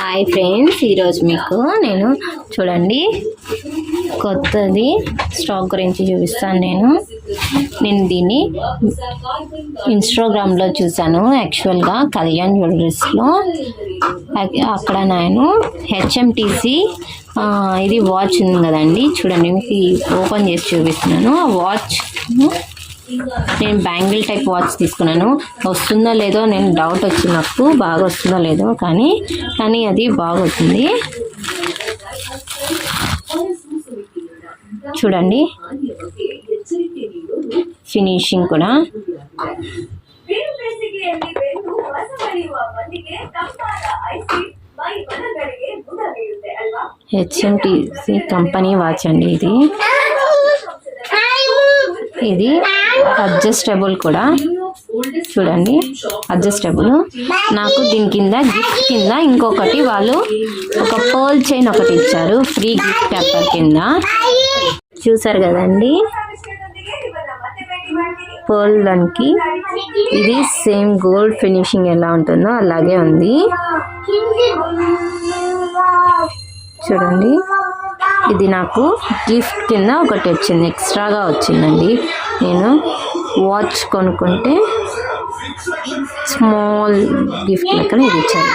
Hi friends, ఈరోజు మీకు నేను చూడండి కొత్తది స్టాక్ గురించి చూపిస్తాను. నేను దీన్ని ఇన్స్టాగ్రామ్లో చూసాను. యాక్చువల్గా కళ్యాణ్ జ్యువెలరీస్లో అక్కడ నేను హెచ్ఎంటీసీ ఇది వాచ్ ఉంది కదండి, చూడండి మీకు ఓపెన్ చేసి చూపిస్తున్నాను. ఆ వాచ్ నేను బ్యాంగిల్ టైప్ వాచ్ తీసుకున్నాను. వస్తుందో లేదో నేను డౌట్ వచ్చి నాకు బాగా వస్తుందో లేదో, కానీ అది బాగుంటుంది. చూడండి ఫినిషింగ్ కూడా. హెచ్ఎంటీసీ కంపెనీ వాచ్ అండి ఇది అడ్జస్టబుల్ కూడా. చూడండి అడ్జస్టబుల్. నాకు దీని కింద గిఫ్ట్ కింద ఇంకొకటి వాళ్ళు ఒక పర్ల్ చైన్ ఒకటి ఇచ్చారు ఫ్రీ గిఫ్ట్ పేపర్ కింద. చూసారు కదండి పర్ల్ దానికి. ఇది సేమ్ గోల్డ్ ఫినిషింగ్ ఎలా ఉంటుందో అలాగే ఉంది. చూడండి ఇది నాకు గిఫ్ట్ కింద ఒకటి వచ్చింది, ఎక్స్ట్రాగా వచ్చిందండి. నేను వాచ్ కొనుక్కుంటే స్మాల్ గిఫ్ట్ లెక్కన ఇది ఇచ్చారు.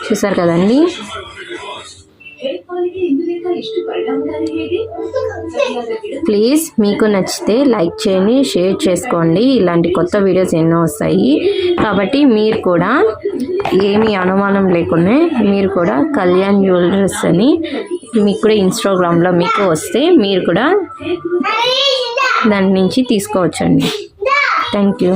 చూసారు కదండి. ప్లీజ్ మీకు నచ్చితే లైక్ చేయండి, షేర్ చేసుకోండి. ఇలాంటి కొత్త వీడియోస్ ఎన్నో వస్తాయి కాబట్టి మీరు కూడా ఏమీ అనుమానం లేకుండా మీరు కూడా కళ్యాణ్ జ్యువెలరీస్ అని మీకు కూడా ఇన్స్టాగ్రామ్లో మీకు వస్తే మీరు కూడా దాని నుంచి తీసుకోవచ్చండి. Thank you.